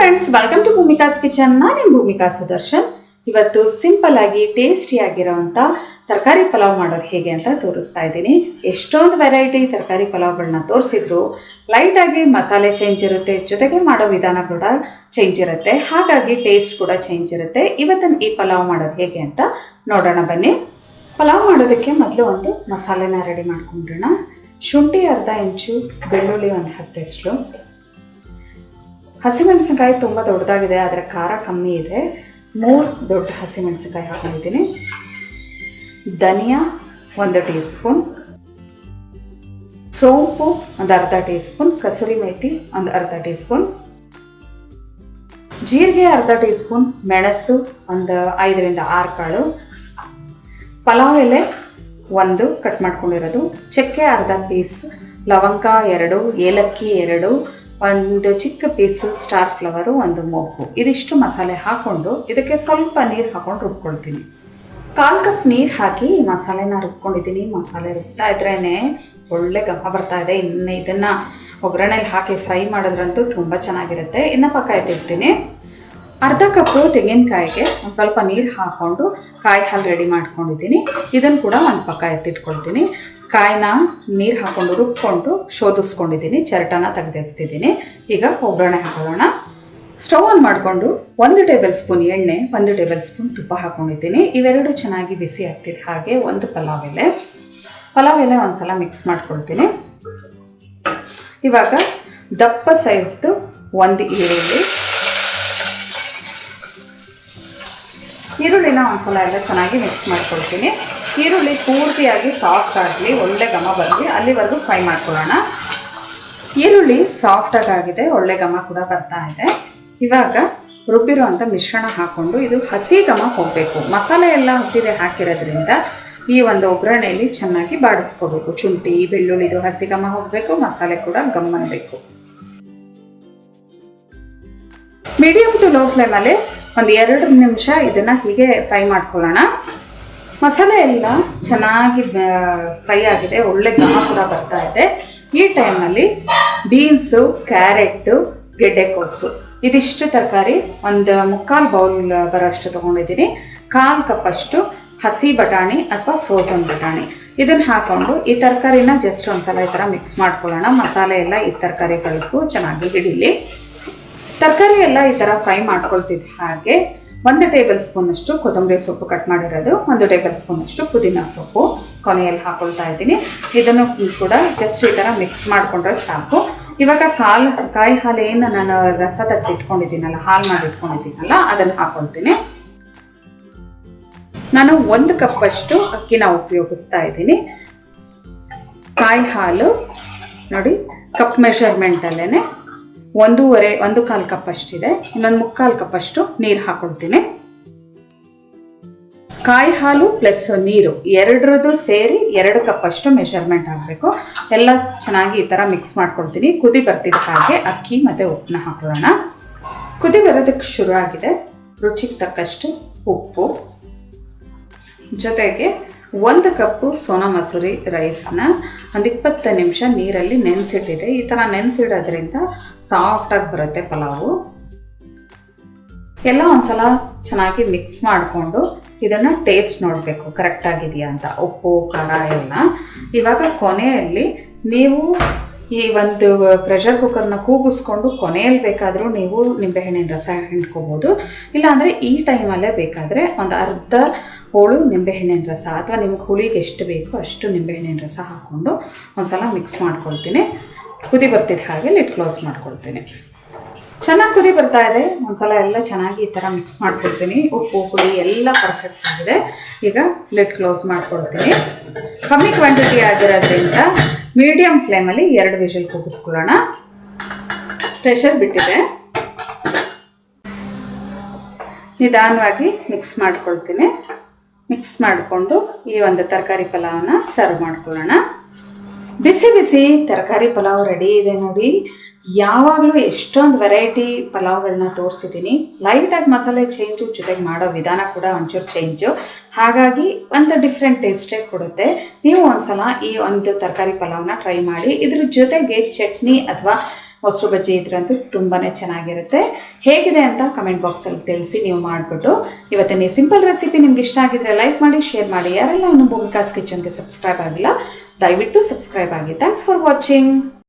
Friends, welcome to Bhumika's kitchen. ನಾನು ಭೂಮಿಕಾ ಸುದರ್ಶನ್. ಇವತ್ತು simple ಆಗಿ ಟೇಸ್ಟಿ ಆಗಿರೋಂಥ ತರಕಾರಿ ಪಲಾವ್ ಮಾಡೋದು ಹೇಗೆ ಅಂತ ತೋರಿಸ್ತಾ ಇದ್ದೀನಿ. ಎಷ್ಟೊಂದು ವೆರೈಟಿ ತರಕಾರಿ ಪಲಾವ್ಗಳನ್ನ ತೋರಿಸಿದ್ರು ಲೈಟಾಗಿ ಮಸಾಲೆ ಚೇಂಜ್ ಇರುತ್ತೆ, ಜೊತೆಗೆ ಮಾಡೋ ವಿಧಾನ ಕೂಡ ಚೇಂಜ್ ಇರುತ್ತೆ, ಹಾಗಾಗಿ ಟೇಸ್ಟ್ ಕೂಡ ಚೇಂಜ್ ಇರುತ್ತೆ. ಇವತ್ತಿನ ಈ ಪಲಾವ್ ಮಾಡೋದು ಹೇಗೆ ಅಂತ ನೋಡೋಣ ಬನ್ನಿ. ಪಲಾವ್ ಮಾಡೋದಕ್ಕೆ ಮೊದಲು ಒಂದು ಮಸಾಲೆನ ರೆಡಿ ಮಾಡ್ಕೊಂಡ್ರೋಣ. ಶುಂಠಿ ಅರ್ಧ ಇಂಚು, ಬೆಳ್ಳುಳ್ಳಿ ಒಂದು 10 ಎಸಳು, ಹಸಿಮೆಣಸಿನಕಾಯಿ ತುಂಬ ದೊಡ್ಡದಾಗಿದೆ ಆದರೆ ಖಾರ ಕಮ್ಮಿ ಇದೆ, 3 ದೊಡ್ಡ ಹಸಿಮೆಣಸಿನಕಾಯಿ ಹಾಕೊಂಡಿದ್ದೀನಿ, ಧನಿಯಾ 1 ಟೀ ಸ್ಪೂನ್, ಸೋಂಪು ಒಂದು ಅರ್ಧ ಟೀ ಸ್ಪೂನ್, ಕಸೂರಿ ಮೇಥಿ ಒಂದು ಅರ್ಧ ಟೀ ಸ್ಪೂನ್, ಜೀರಿಗೆ ಅರ್ಧ ಟೀ ಸ್ಪೂನ್, ಮೆಣಸು ಒಂದು 5 ರಿಂದ 6 ಕಾಳು, ಪಲಾವ್ ಎಲೆ 1 ಕಟ್ ಮಾಡ್ಕೊಂಡಿರೋದು, ಚಕ್ಕೆ ಅರ್ಧ ಪೀಸ್, ಲವಂಗ 2, ಏಲಕ್ಕಿ 2, ಒಂದು ಚಿಕ್ಕ ಪೀಸು ಸ್ಟಾರ್ ಫ್ಲವರು, 1 ಮೊಗ್ಗು. ಇದಿಷ್ಟು ಮಸಾಲೆ ಹಾಕ್ಕೊಂಡು ಇದಕ್ಕೆ ಸ್ವಲ್ಪ ನೀರು ಹಾಕ್ಕೊಂಡು ರುಬ್ಕೊಳ್ತೀನಿ. 1/4 ಕಪ್ ನೀರು ಹಾಕಿ ಈ ಮಸಾಲೆನ ರುಬ್ಕೊಂಡಿದ್ದೀನಿ. ಮಸಾಲೆ ರುಬ್ತಾ ಇದ್ರೇ ಒಳ್ಳೆ ಘಮ ಬರ್ತಾ ಇದೆ. ಇನ್ನು ಇದನ್ನು ಒಗ್ಗರಣೆಲಿ ಹಾಕಿ ಫ್ರೈ ಮಾಡಿದ್ರಂತೂ ತುಂಬ ಚೆನ್ನಾಗಿರುತ್ತೆ. ಇನ್ನು ಪಕ್ಕ ಎತ್ತಿಡ್ತೀನಿ. ಅರ್ಧ ಕಪ್ಪು ತೆಂಗಿನಕಾಯಿಗೆ ಒಂದು ಸ್ವಲ್ಪ ನೀರು ಹಾಕ್ಕೊಂಡು ಕಾಯಿ ಹಾಲು ರೆಡಿ ಮಾಡ್ಕೊಂಡಿದ್ದೀನಿ. ಇದನ್ನು ಕೂಡ ಒಂದು ಪಕ್ಕ ಎತ್ತಿಟ್ಕೊಳ್ತೀನಿ. ಕಾಯಿನ ನೀರು ಹಾಕ್ಕೊಂಡು ರುಬ್ಕೊಂಡು ಶೋಧಿಸ್ಕೊಂಡಿದ್ದೀನಿ, ಚರಟನ ತೆಗೆದಿಸ್ತಿದ್ದೀನಿ. ಈಗ ಒಗ್ಗರಣೆ ಹಾಕೋಣ. ಸ್ಟವ್ ಆನ್ ಮಾಡಿಕೊಂಡು 1 ಟೇಬಲ್ ಸ್ಪೂನ್ ಎಣ್ಣೆ, 1 ಟೇಬಲ್ ಸ್ಪೂನ್ ತುಪ್ಪ ಹಾಕ್ಕೊಂಡಿದ್ದೀನಿ. ಇವೆರಡು ಚೆನ್ನಾಗಿ ಬಿಸಿ ಆಗ್ತಿದೆ. ಹಾಗೆ 1 ಪಲಾವ್ ಎಲೆ ಒಂದು ಸಲ ಮಿಕ್ಸ್ ಮಾಡ್ಕೊಳ್ತೀನಿ. ಇವಾಗ ದಪ್ಪ ಸೈಜ್ದು 1 ಈರುಳ್ಳಿನ ಒಂದ್ಸಲ ಎಲ್ಲ ಚೆನ್ನಾಗಿ ಮಿಕ್ಸ್ ಮಾಡ್ಕೊಳ್ತೀನಿ. ಈರುಳ್ಳಿ ಪೂರ್ತಿಯಾಗಿ ಸಾಫ್ಟ್ ಆಗಲಿ, ಒಳ್ಳೆ ಘಮ ಬರಲಿ, ಅಲ್ಲಿವರೆಗೂ ಫ್ರೈ ಮಾಡ್ಕೊಳ್ಳೋಣ. ಈರುಳ್ಳಿ ಸಾಫ್ಟಾಗಿ ಆಗಿದೆ, ಒಳ್ಳೆ ಘಮ ಕೂಡ ಬರ್ತಾ ಇದೆ. ಇವಾಗ ರುಬ್ಬಿರುವಂಥ ಮಿಶ್ರಣ ಹಾಕ್ಕೊಂಡು ಇದು ಹಸಿ ಘಮ ಹೋಗಬೇಕು. ಮಸಾಲೆ ಎಲ್ಲ ಹಸಿದೆ ಹಾಕಿರೋದ್ರಿಂದ ಈ ಒಂದು ಒಗ್ಗರಣೆಯಲ್ಲಿ ಚೆನ್ನಾಗಿ ಬಾಡಿಸ್ಕೋಬೇಕು. ಶುಂಠಿ ಬೆಳ್ಳುಳ್ಳಿದು ಹಸಿ ಘಮ ಹೋಗಬೇಕು, ಮಸಾಲೆ ಕೂಡ ಗಮ್ಮನಬೇಕು. ಮೀಡಿಯಮ್ ಟು ಲೋ ಫ್ಲೇಮಲ್ಲಿ ಒಂದು 2 ನಿಮಿಷ ಇದನ್ನು ಹೀಗೆ ಫ್ರೈ ಮಾಡ್ಕೊಳ್ಳೋಣ. ಮಸಾಲೆ ಎಲ್ಲ ಚೆನ್ನಾಗಿ ಫ್ರೈ ಆಗಿದೆ, ಒಳ್ಳೆ ಘಮ ಕೂಡ ಬರ್ತಾ ಇದೆ. ಈ ಟೈಮಲ್ಲಿ ಬೀನ್ಸು, ಕ್ಯಾರೆಟು, ಗೆಡ್ಡೆಕೋಸು ಇದಿಷ್ಟು ತರಕಾರಿ ಒಂದು 3/4 ಬೌಲ್ ಬರೋಷ್ಟು ತೊಗೊಂಡಿದ್ದೀನಿ. 1/4 ಕಪ್ಪಷ್ಟು ಹಸಿ ಬಟಾಣಿ ಅಥವಾ ಫ್ರೋಝನ್ ಬಟಾಣಿ ಇದನ್ನು ಹಾಕ್ಕೊಂಡು ಈ ತರಕಾರಿನ ಜಸ್ಟ್ ಒಂದ್ಸಲ ಈ ಥರ ಮಿಕ್ಸ್ ಮಾಡ್ಕೊಳ್ಳೋಣ. ಮಸಾಲೆ ಎಲ್ಲ ಈ ತರಕಾರಿಗಳಿಗೂ ಚೆನ್ನಾಗಿ ಹಿಡೀಲಿ. ತರಕಾರಿ ಎಲ್ಲ ಈ ಥರ ಫ್ರೈ ಮಾಡ್ಕೊಳ್ತಿದ್ದೆ. ಹಾಗೆ 1 ಟೇಬಲ್ ಸ್ಪೂನಷ್ಟು ಕೊತ್ತಂಬರಿ ಸೊಪ್ಪು ಕಟ್ ಮಾಡಿರೋದು, 1 ಟೇಬಲ್ ಸ್ಪೂನಷ್ಟು ಪುದೀನ ಸೊಪ್ಪು ಕೊನೆಯಲ್ಲಿ ಹಾಕೊಳ್ತಾ ಇದ್ದೀನಿ. ಇದನ್ನು ಕೂಡ ಜಸ್ಟ್ ಈ ಥರ ಮಿಕ್ಸ್ ಮಾಡಿಕೊಂಡ್ರೆ ಸಾಕು. ಇವಾಗ ಕಾಯಿ ಹಾಲು ಏನು ನಾನು ರಸ ತೆಗೆದಿಟ್ಕೊಂಡಿದ್ದೀನಲ್ಲ, ಹಾಲು ಮಾಡಿಟ್ಕೊಂಡಿದ್ದೀನಲ್ಲ, ಅದನ್ನು ಹಾಕೊಳ್ತೀನಿ. ನಾನು 1 ಕಪ್ಪಷ್ಟು ಅಕ್ಕಿನ ಉಪಯೋಗಿಸ್ತಾ ಇದ್ದೀನಿ. ಕಾಯಿ ಹಾಲು ನೋಡಿ ಕಪ್ ಮೆಷರ್ಮೆಂಟಲ್ಲೇ 1/4 ಕಪ್ ಅಷ್ಟಿದೆ. ಇನ್ನೊಂದು 3/4 ಕಪ್ಪಷ್ಟು ನೀರು ಹಾಕೊಳ್ತೀನಿ. ಕಾಯಿ ಹಾಲು ಪ್ಲಸ್ ನೀರು ಎರಡರದ್ದು ಸೇರಿ 2 ಕಪ್ಪಷ್ಟು ಮೆಷರ್ಮೆಂಟ್ ಆಗಬೇಕು. ಎಲ್ಲ ಚೆನ್ನಾಗಿ ಈ ಥರ ಮಿಕ್ಸ್ ಮಾಡ್ಕೊಳ್ತೀನಿ. ಕುದಿ ಬರ್ತಿದ್ದ ಹಾಗೆ ಅಕ್ಕಿ ಮತ್ತು ಉಪ್ಪನ್ನ ಹಾಕೊಳ್ಳೋಣ. ಕುದಿ ಬರೋದಕ್ಕೆ ಶುರು ಆಗಿದೆ. ರುಚಿಗೆ ತಕ್ಕಷ್ಟು ಉಪ್ಪು, ಜೊತೆಗೆ 1 ಕಪ್ಪು ಸೋನಾ ಮಸೂರಿ ರೈಸ್ನ ಒಂದು 20 ನಿಮಿಷ ನೀರಲ್ಲಿ ನೆನೆಸಿಟ್ಟಿದೆ. ಈ ಥರ ನೆನೆಸಿಡೋದ್ರಿಂದ ಸಾಫ್ಟಾಗಿ ಬರುತ್ತೆ ಪಲಾವು. ಎಲ್ಲ ಒಂದ್ಸಲ ಚೆನ್ನಾಗಿ ಮಿಕ್ಸ್ ಮಾಡಿಕೊಂಡು ಇದನ್ನು ಟೇಸ್ಟ್ ನೋಡಬೇಕು ಕರೆಕ್ಟಾಗಿದೆಯಾ ಅಂತ, ಉಪ್ಪು ಖಾರ ಎಲ್ಲ. ಇವಾಗ ಕೊನೆಯಲ್ಲಿ ನೀವು ಈ ಒಂದು ಪ್ರೆಷರ್ ಕುಕ್ಕರ್ನ ಕೂಗಿಸ್ಕೊಂಡು ಕೊನೆಯಲ್ಲಿ ಬೇಕಾದರೂ ನೀವು ನಿಂಬೆಹಣ್ಣಿನ ರಸ ಹಿಂಡ್ಕೋಬೋದು. ಇಲ್ಲಾಂದರೆ ಈ ಟೈಮಲ್ಲೇ ಬೇಕಾದರೆ ಒಂದು ಅರ್ಧ ಹೋಳು ನಿಂಬೆಹಣ್ಣಿನ ರಸ ಅಥವಾ ನಿಮ್ಗೆ ಹುಳಿಗೆ ಎಷ್ಟು ಬೇಕೋ ಅಷ್ಟು ನಿಂಬೆಹಣ್ಣಿನ ರಸ ಹಾಕ್ಕೊಂಡು ಒಂದ್ಸಲ ಮಿಕ್ಸ್ ಮಾಡ್ಕೊಳ್ತೀನಿ. ಕುದಿ ಬರ್ತಿದ್ದ ಹಾಗೆ ಲಿಡ್ ಕ್ಲೋಸ್ ಮಾಡ್ಕೊಳ್ತೀನಿ. ಚೆನ್ನಾಗಿ ಕುದಿ ಬರ್ತಾ ಇದೆ. ಒಂದ್ಸಲ ಎಲ್ಲ ಚೆನ್ನಾಗಿ ಈ ಥರ ಮಿಕ್ಸ್ ಮಾಡ್ಕೊಳ್ತೀನಿ. ಉಪ್ಪು ಹುಳಿ ಎಲ್ಲ ಪರ್ಫೆಕ್ಟ್ ಆಗಿದೆ. ಈಗ ಲಿಡ್ ಕ್ಲೋಸ್ ಮಾಡ್ಕೊಳ್ತೀನಿ. ಕಮ್ಮಿ ಕ್ವಾಂಟಿಟಿ ಆಗಿರೋದ್ರಿಂದ ಮೀಡಿಯಮ್ ಫ್ಲೇಮಲ್ಲಿ 2 ವಿಷಲ್ ಕೂಗಿಸ್ಕೊಳ್ಳೋಣ. ಪ್ರೆಷರ್ ಬಿಟ್ಟಿದೆ. ನಿಧಾನವಾಗಿ ಮಿಕ್ಸ್ ಮಾಡ್ಕೊಳ್ತೀನಿ. ಮಿಕ್ಸ್ ಮಾಡಿಕೊಂಡು ಈ ಒಂದು ತರಕಾರಿ ಪಲಾವನ್ನ ಸರ್ವ್ ಮಾಡ್ಕೊಳ್ಳೋಣ. ಬಿಸಿ ಬಿಸಿ ತರಕಾರಿ ಪಲಾವ್ ರೆಡಿ ಇದೆ ನೋಡಿ. ಯಾವಾಗಲೂ ಎಷ್ಟೊಂದು ವೆರೈಟಿ ಪಲಾವ್ಗಳನ್ನ ತೋರಿಸಿದ್ದೀನಿ. ಲೈಟಾಗಿ ಮಸಾಲೆ ಚೇಂಜು, ಜೊತೆಗೆ ಮಾಡೋ ವಿಧಾನ ಕೂಡ ಒಂಚೂರು ಚೇಂಜು, ಹಾಗಾಗಿ ಒಂದು ಡಿಫ್ರೆಂಟ್ ಟೇಸ್ಟೇ ಕೊಡುತ್ತೆ. ನೀವು ಒಂದ್ಸಲ ಈ ಒಂದು ತರಕಾರಿ ಪಲಾವ್ನ ಟ್ರೈ ಮಾಡಿ. ಇದ್ರ ಜೊತೆಗೆ ಚಟ್ನಿ ಅಥವಾ ಮೊಸರು ಬಜ್ಜಿ ಇದ್ರಂತೂ ತುಂಬಾ ಚೆನ್ನಾಗಿರುತ್ತೆ. ಹೇಗಿದೆ ಅಂತ ಕಮೆಂಟ್ ಬಾಕ್ಸಲ್ಲಿ ತಿಳಿಸಿ ನೀವು ಮಾಡಿಬಿಟ್ಟು. ಇವತ್ತಿನ ಈ ಸಿಂಪಲ್ ರೆಸಿಪಿ ನಿಮ್ಗೆ ಇಷ್ಟ ಆಗಿದ್ರೆ ಲೈಕ್ ಮಾಡಿ, ಶೇರ್ ಮಾಡಿ. ಯಾರೆಲ್ಲ ಇನ್ನೂ ಭೂಮಿಕಾಸ್ ಕಿಚನ್ಗೆ ಸಬ್ಸ್ಕ್ರೈಬ್ ಆಗಿಲ್ಲ ದಯವಿಟ್ಟು ಸಬ್ಸ್ಕ್ರೈಬ್ ಆಗಿ. Thanks for watching.